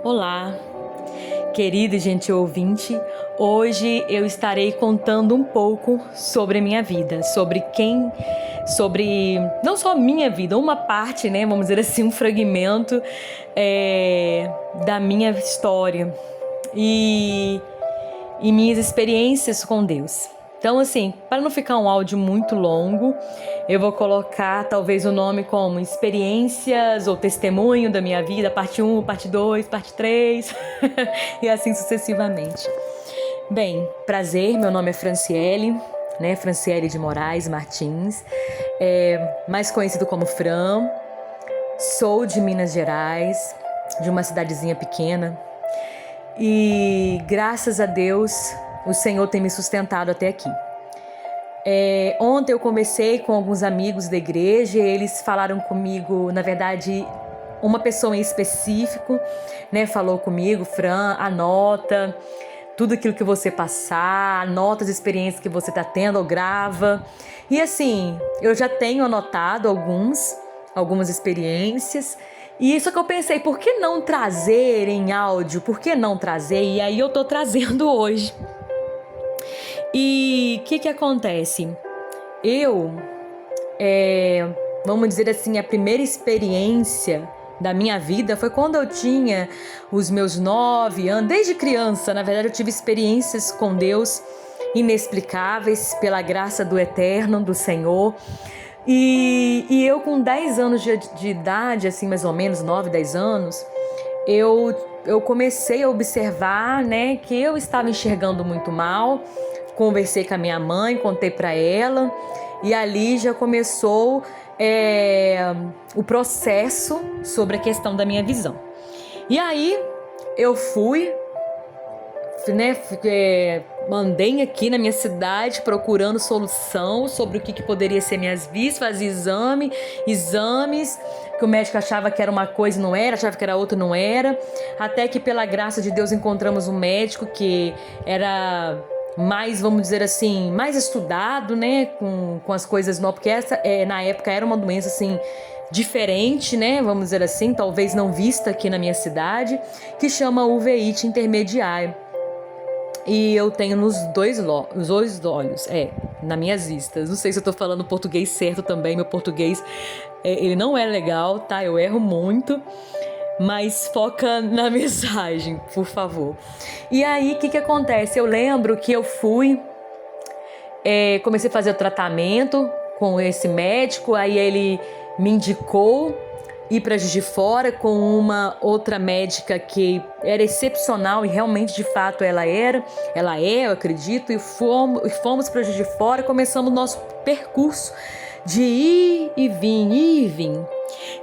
Olá, querido e gentil ouvinte. Hoje eu estarei contando um pouco sobre a minha vida, não só a minha vida, uma parte, né, vamos dizer assim, um fragmento da minha história e minhas experiências com Deus. Então, assim, para não ficar um áudio muito longo, eu vou colocar talvez o nome como experiências ou testemunho da minha vida, parte 1, parte 2, parte 3 e assim sucessivamente. Bem, prazer, meu nome é Franciele, né? Franciele de Moraes Martins, mais conhecido como Fran. Sou de Minas Gerais, de uma cidadezinha pequena, e graças a Deus o Senhor tem me sustentado até aqui. Ontem eu conversei com alguns amigos da igreja e eles falaram comigo, na verdade, uma pessoa em específico, né, falou comigo: Fran, anota tudo aquilo que você passar, anota as experiências que você está tendo ou grava. E assim, eu já tenho anotado algumas experiências. E isso que eu pensei, por que não trazer em áudio? Por que não trazer? E aí eu tô trazendo hoje. E o que acontece? Vamos dizer assim, a primeira experiência da minha vida foi quando eu tinha os meus 9 anos. Desde criança, na verdade, eu tive experiências com Deus inexplicáveis pela graça do Eterno, do Senhor. E eu com 10 anos de idade, assim, mais ou menos, 9, 10 anos, eu comecei a observar, né, que eu estava enxergando muito mal. Conversei com a minha mãe, contei para ela, e ali já começou o processo sobre a questão da minha visão. E aí eu fui, né, mandei aqui na minha cidade procurando solução sobre o que poderia ser minhas vistas, fazia exames, que o médico achava que era uma coisa e não era, achava que era outra e não era, até que pela graça de Deus encontramos um médico que era mais, vamos dizer assim, mais estudado, né, com as coisas novas, porque essa na época era uma doença assim diferente, né, vamos dizer assim, talvez não vista aqui na minha cidade, que chama uveíte intermediária. E eu tenho nos dois olhos, nas minhas vistas. Não sei se eu tô falando português certo também, meu português ele não é legal, tá? Eu erro muito, mas foca na mensagem, por favor. E aí, o que acontece? Eu lembro que eu fui, comecei a fazer o tratamento com esse médico, aí ele me indicou ir para Juiz de Fora com uma outra médica que era excepcional e realmente, de fato, ela é, eu acredito, e fomos para Juiz de Fora, começamos o nosso percurso de ir e vir.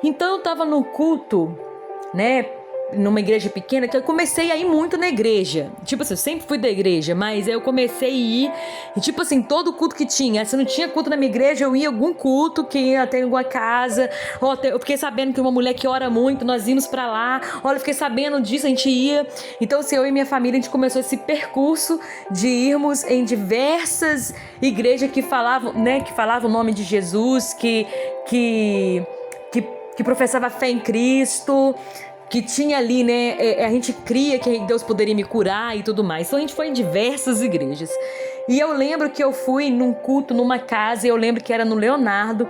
Então eu estava no culto, né, numa igreja pequena, que eu comecei a ir muito na igreja. Tipo assim, eu sempre fui da igreja, mas eu comecei a ir, e tipo assim, todo culto que tinha, se não tinha culto na minha igreja, eu ia a algum culto, que ia até alguma casa, eu fiquei sabendo que uma mulher que ora muito, nós íamos pra lá, eu fiquei sabendo disso, a gente ia. Então assim, eu e minha família, a gente começou esse percurso de irmos em diversas igrejas que falavam, né, que falavam o nome de Jesus, que professava fé em Cristo, que tinha ali, né, a gente cria que Deus poderia me curar e tudo mais. Então a gente foi em diversas igrejas. E eu lembro que eu fui num culto, numa casa, e eu lembro que era no Leonardo,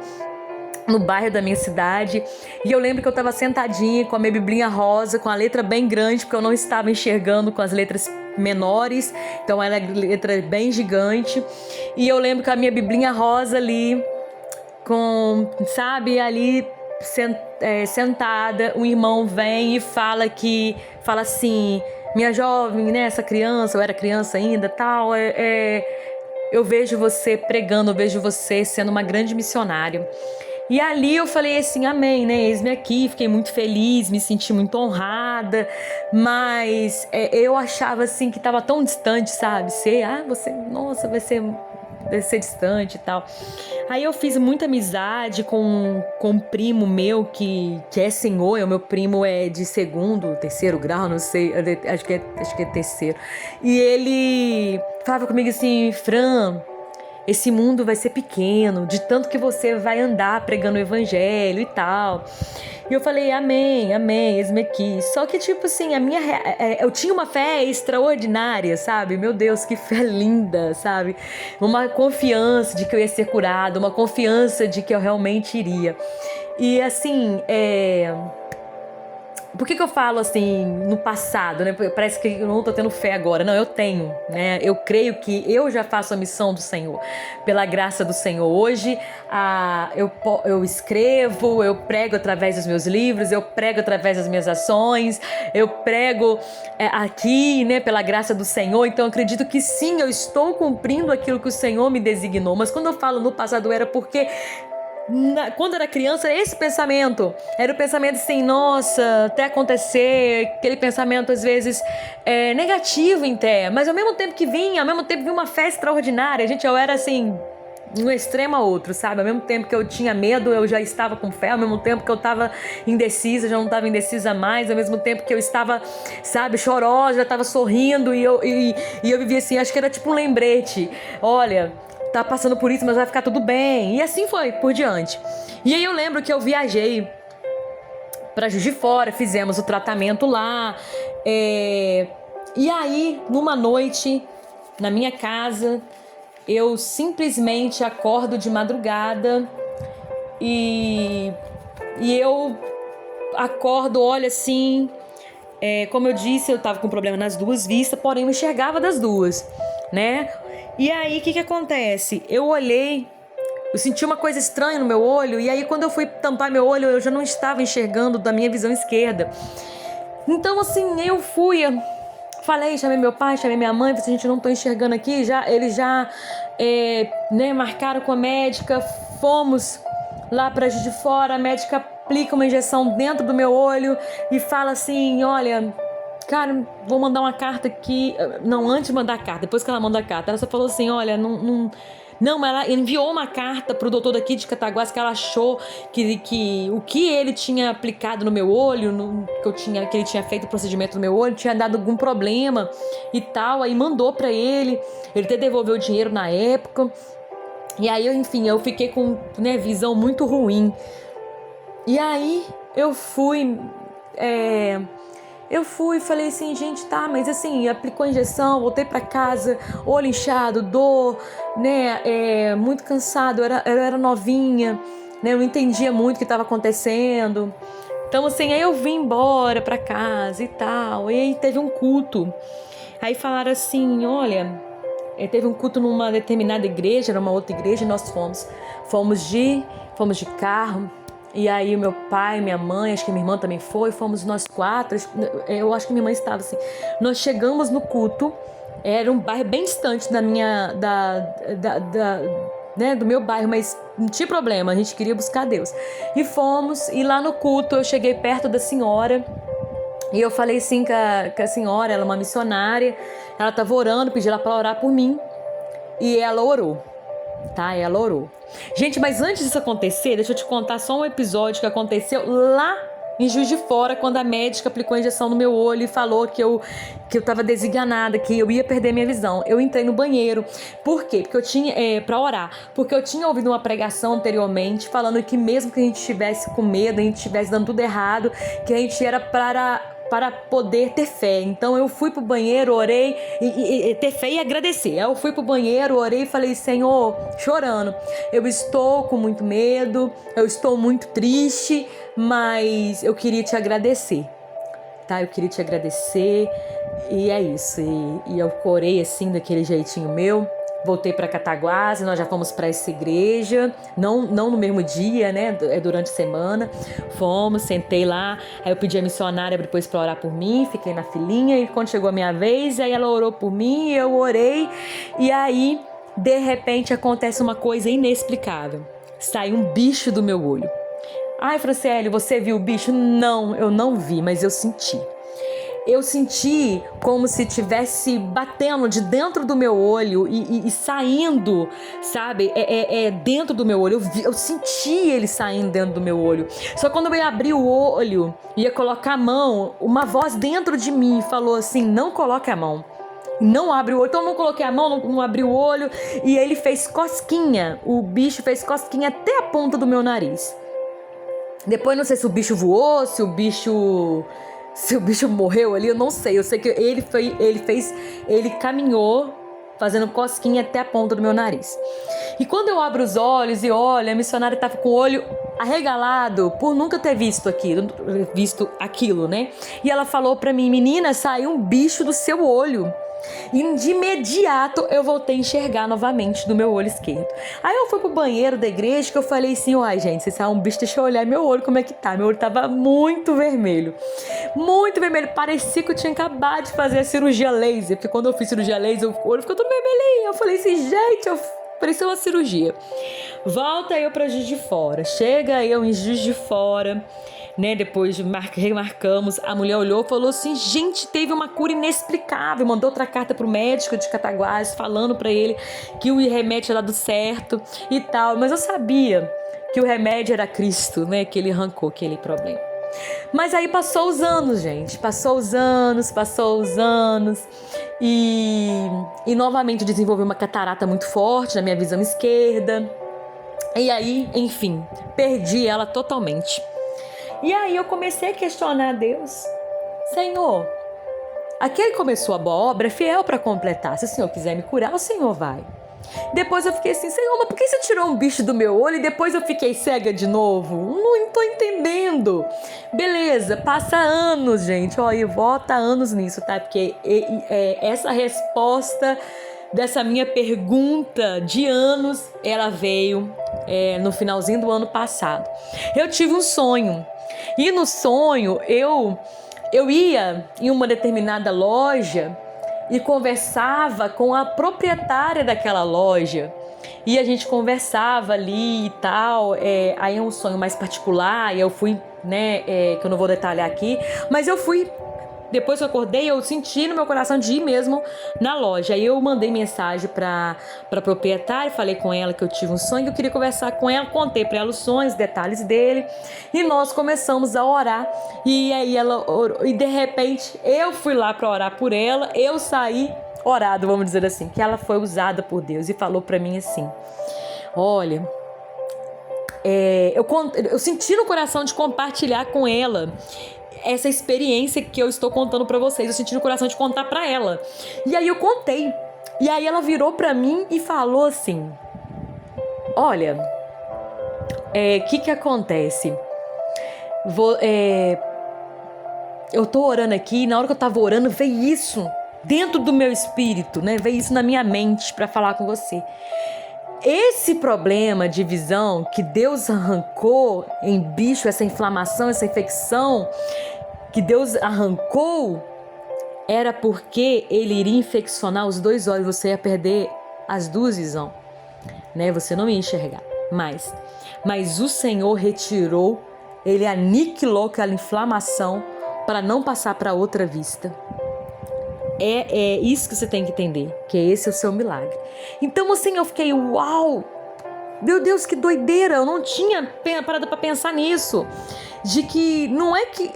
no bairro da minha cidade, e eu lembro que eu estava sentadinha com a minha biblinha rosa, com a letra bem grande, porque eu não estava enxergando com as letras menores, então era letra bem gigante, e eu lembro que a minha biblinha rosa ali, ali sentada, um irmão vem e fala assim: minha jovem, né, essa criança, eu era criança ainda, tal, eu vejo você pregando, eu vejo você sendo uma grande missionária. E ali eu falei assim: amém, né, eis-me aqui. Fiquei muito feliz, me senti muito honrada, mas eu achava assim que estava tão distante, sabe? Nossa, vai ser distante e tal. Aí eu fiz muita amizade com um primo meu que é senhor, o meu primo é de terceiro grau, não sei, acho que é terceiro. E ele falava comigo assim: Fran, esse mundo vai ser pequeno, de tanto que você vai andar pregando o evangelho e tal. E eu falei, amém, amém, eis-me aqui. Só que, tipo assim, eu tinha uma fé extraordinária, sabe? Meu Deus, que fé linda, sabe? Uma confiança de que eu ia ser curada, uma confiança de que eu realmente iria. E assim, por que eu falo assim no passado, né? Parece que eu não tô tendo fé agora. Não, eu tenho, né? Eu creio que eu já faço a missão do Senhor, pela graça do Senhor. Hoje, eu escrevo, eu prego através dos meus livros, eu prego através das minhas ações, eu prego aqui, né? Pela graça do Senhor. Então, eu acredito que sim, eu estou cumprindo aquilo que o Senhor me designou. Mas quando eu falo no passado, era porque quando era criança, era esse pensamento. Era o pensamento assim, nossa, até acontecer, aquele pensamento às vezes negativo até, mas ao mesmo tempo vinha uma fé extraordinária. Gente, eu era assim, de um extremo a outro, sabe? Ao mesmo tempo que eu tinha medo, eu já estava com fé. Ao mesmo tempo que eu estava indecisa, já não estava indecisa mais. Ao mesmo tempo que eu estava, sabe, chorosa, já estava sorrindo. E eu vivia assim, acho que era tipo um lembrete. Olha, tá passando por isso, mas vai ficar tudo bem. E assim foi, por diante. E aí eu lembro que eu viajei pra Juiz de Fora, fizemos o tratamento lá. E aí, numa noite, na minha casa, eu simplesmente acordo de madrugada e eu acordo, olha assim, como eu disse, eu tava com problema nas duas vistas, porém eu enxergava das duas, né? E aí, o que acontece? Eu olhei, eu senti uma coisa estranha no meu olho, e aí quando eu fui tampar meu olho, eu já não estava enxergando da minha visão esquerda. Então, assim, eu fui, falei, chamei meu pai, chamei minha mãe, falei, a gente não tá enxergando aqui, eles já marcaram com a médica, fomos lá pra Juiz de Fora, a médica aplica uma injeção dentro do meu olho e fala assim, olha, cara, vou mandar uma carta aqui. Não, antes de mandar a carta, depois que ela manda a carta, ela só falou assim, olha, não, ela enviou uma carta pro doutor daqui de Cataguases que ela achou que o que ele tinha aplicado no meu olho, que ele tinha feito o procedimento no meu olho, tinha dado algum problema e tal, aí mandou pra ele até devolveu o dinheiro na época. E aí, enfim, eu fiquei com visão muito ruim. E aí, eu fui e falei assim, gente, tá, mas assim, aplicou a injeção, voltei pra casa, olho inchado, dor, né, muito cansado, eu era novinha, né, eu não entendia muito o que estava acontecendo. Então, assim, aí eu vim embora pra casa e tal, e aí teve um culto. Aí falaram assim, olha, teve um culto numa determinada igreja, numa outra igreja, e nós fomos de carro. E aí meu pai, minha mãe, acho que minha irmã também fomos nós quatro, eu acho que minha mãe estava assim. Nós chegamos no culto, era um bairro bem distante do meu bairro, mas não tinha problema, a gente queria buscar Deus. E fomos, e lá no culto eu cheguei perto da senhora, e eu falei assim que a senhora, ela é uma missionária, ela estava orando, pedi ela para orar por mim, e ela orou. Tá, ela orou. Gente, mas antes disso acontecer, deixa eu te contar só um episódio que aconteceu lá em Juiz de Fora, quando a médica aplicou a injeção no meu olho e falou que eu tava desenganada, que eu ia perder minha visão. Eu entrei no banheiro. Por quê? Porque eu tinha, pra orar, porque eu tinha ouvido uma pregação anteriormente falando que mesmo que a gente estivesse com medo, a gente estivesse dando tudo errado, que a gente era para poder ter fé. Então eu fui pro banheiro, orei, e ter fé e agradecer. Eu fui pro banheiro, orei e falei, Senhor, chorando, eu estou com muito medo, eu estou muito triste, mas eu queria te agradecer, tá? Eu queria te agradecer, e é isso. E eu orei assim, daquele jeitinho meu. Voltei para Cataguases, nós já fomos para essa igreja, não no mesmo dia, né? Durante a semana. Fomos, sentei lá, aí eu pedi a missionária depois para orar por mim, fiquei na filinha, e quando chegou a minha vez, aí ela orou por mim, eu orei, e aí, de repente, acontece uma coisa inexplicável. Sai um bicho do meu olho. Ai, Franciele, você viu o bicho? Não, eu não vi, mas eu senti. Eu senti como se tivesse batendo de dentro do meu olho e saindo, sabe? Dentro do meu olho. Eu senti ele saindo dentro do meu olho. Só que quando eu ia abrir o olho, ia colocar a mão, uma voz dentro de mim falou assim, não coloque a mão. Não abre o olho. Então eu não coloquei a mão, não abri o olho. E ele fez cosquinha. O bicho fez cosquinha até a ponta do meu nariz. Depois não sei se o bicho voou, se o bicho morreu ali, eu não sei. Eu sei que ele caminhou fazendo cosquinha até a ponta do meu nariz. E quando eu abro os olhos e olho, a missionária estava com o olho arregalado por nunca ter visto aquilo, né? E ela falou pra mim: menina, saiu um bicho do seu olho. E de imediato eu voltei a enxergar novamente do meu olho esquerdo. Aí eu fui pro banheiro da igreja, que eu falei assim: uai, gente, se saiu um bicho, deixa eu olhar meu olho, como é que tá? Meu olho tava muito vermelho. Muito vermelho. Parecia que eu tinha acabado de fazer a cirurgia laser. Porque quando eu fiz cirurgia laser, o olho ficou todo vermelhinho. Eu falei assim: gente, parecia uma cirurgia. Volta eu pra Juiz de Fora. Chega eu em Juiz de Fora, né? Depois remarcamos. A mulher olhou e falou assim: gente, teve uma cura inexplicável. Mandou outra carta pro médico de Cataguases, falando pra ele que o remédio tinha dado certo e tal. Mas eu sabia que o remédio era Cristo, né? Que ele arrancou aquele problema. Mas aí passou os anos, gente. Passou os anos. E novamente eu desenvolvi uma catarata muito forte na minha visão esquerda. E aí, enfim, perdi ela totalmente. E aí eu comecei a questionar a Deus: Senhor, aquele que começou a boa obra é fiel para completar. Se o Senhor quiser me curar, o Senhor vai. Depois eu fiquei assim: Senhor, mas por que você tirou um bicho do meu olho e depois eu fiquei cega de novo? Não tô entendendo. Beleza, passa anos, gente. Ó, e volta anos nisso, tá? Porque essa resposta dessa minha pergunta de anos, ela veio no finalzinho do ano passado. Eu tive um sonho. E no sonho, eu ia em uma determinada loja e conversava com a proprietária daquela loja. E a gente conversava ali e tal. Aí é um sonho mais particular. E eu fui, né? Que eu não vou detalhar aqui. Mas eu fui. Depois que eu acordei, eu senti no meu coração de ir mesmo na loja. Aí eu mandei mensagem pra proprietária, falei com ela que eu tive um sonho, que eu queria conversar com ela, contei pra ela os sonhos, detalhes dele, e nós começamos a orar. E aí ela orou, e de repente eu fui lá pra orar por ela, eu saí orado, vamos dizer assim, que ela foi usada por Deus e falou pra mim assim: olha, eu senti no coração de compartilhar com ela essa experiência que eu estou contando pra vocês. Eu senti no coração de contar pra ela. E aí eu contei. E aí ela virou pra mim e falou assim: olha, que acontece? Eu tô orando aqui, e na hora que eu tava orando, veio isso dentro do meu espírito, né? Veio isso na minha mente pra falar com você. Esse problema de visão que Deus arrancou em bicho, essa inflamação, essa infecção que Deus arrancou, era porque ele iria infeccionar os dois olhos, você ia perder as duas visões, né? Você não ia enxergar mais. Mas o Senhor retirou, ele aniquilou aquela inflamação para não passar para outra vista. É isso que você tem que entender, que esse é o seu milagre. Então assim, eu fiquei: uau, meu Deus, que doideira, eu não tinha parado para pensar nisso. De que não é que,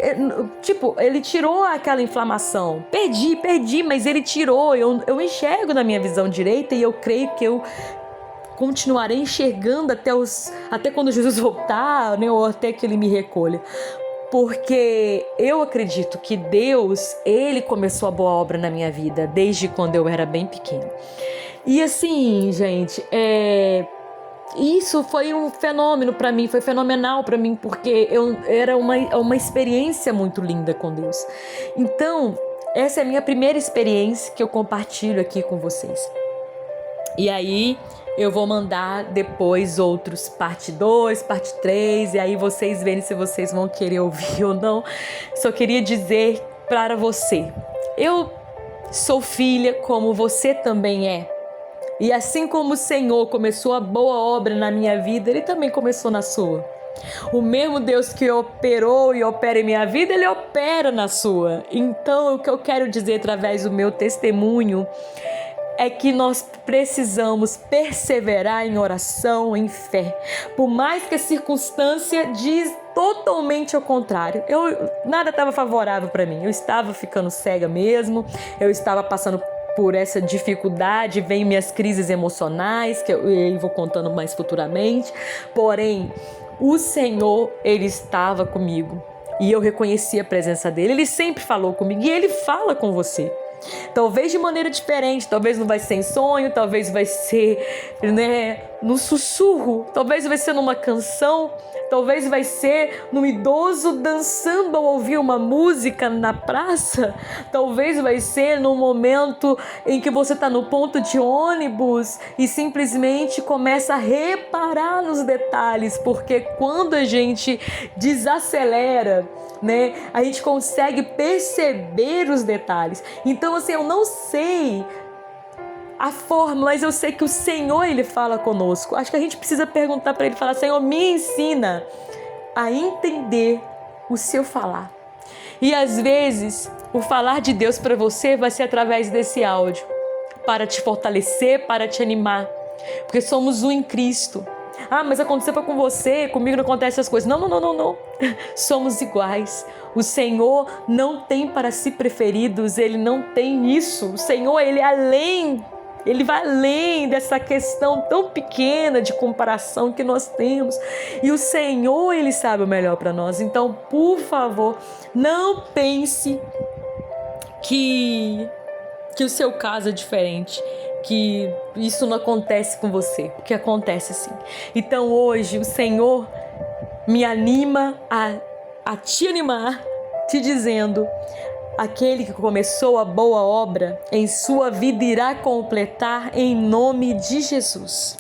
tipo, ele tirou aquela inflamação, perdi, mas ele tirou, eu enxergo na minha visão direita e eu creio que eu continuarei enxergando até quando Jesus voltar, né, ou até que ele me recolha. Porque eu acredito que Deus, ele começou a boa obra na minha vida desde quando eu era bem pequena. E assim, gente, isso foi um fenômeno para mim, foi fenomenal para mim, porque era uma experiência muito linda com Deus. Então, essa é a minha primeira experiência que eu compartilho aqui com vocês. E aí eu vou mandar depois outros, parte 2, parte 3, e aí vocês verem se vocês vão querer ouvir ou não. Só queria dizer para você: eu sou filha como você também é. E assim como o Senhor começou a boa obra na minha vida, ele também começou na sua. O mesmo Deus que operou e opera em minha vida, ele opera na sua. Então, o que eu quero dizer através do meu testemunho é que nós precisamos perseverar em oração, em fé. Por mais que a circunstância diz totalmente ao contrário. Nada estava favorável para mim. Eu estava ficando cega mesmo. Eu estava passando por essa dificuldade, vem minhas crises emocionais, que eu vou contando mais futuramente. Porém, o Senhor, Ele estava comigo e eu reconheci a presença dEle. Ele sempre falou comigo e Ele fala com você. Talvez de maneira diferente, talvez não vai ser em sonho, talvez vai ser, no sussurro, talvez vai ser numa canção, talvez vai ser num idoso dançando ao ouvir uma música na praça, talvez vai ser num momento em que você está no ponto de ônibus e simplesmente começa a reparar nos detalhes, porque quando a gente desacelera, a gente consegue perceber os detalhes. Então, assim, eu não sei a forma, mas eu sei que o Senhor, Ele fala conosco. Acho que a gente precisa perguntar para Ele, falar: Senhor, me ensina a entender o seu falar. E às vezes, o falar de Deus para você vai ser através desse áudio, para te fortalecer, para te animar, porque somos um em Cristo. Mas aconteceu com você, comigo não acontecem essas coisas. Não. Somos iguais. O Senhor não tem para si preferidos, Ele não tem isso. O Senhor, Ele vai além dessa questão tão pequena de comparação que nós temos. E o Senhor, Ele sabe o melhor para nós. Então, por favor, não pense que o seu caso é diferente, que isso não acontece com você, porque acontece sim. Então hoje o Senhor me anima a te animar, te dizendo: aquele que começou a boa obra em sua vida irá completar em nome de Jesus.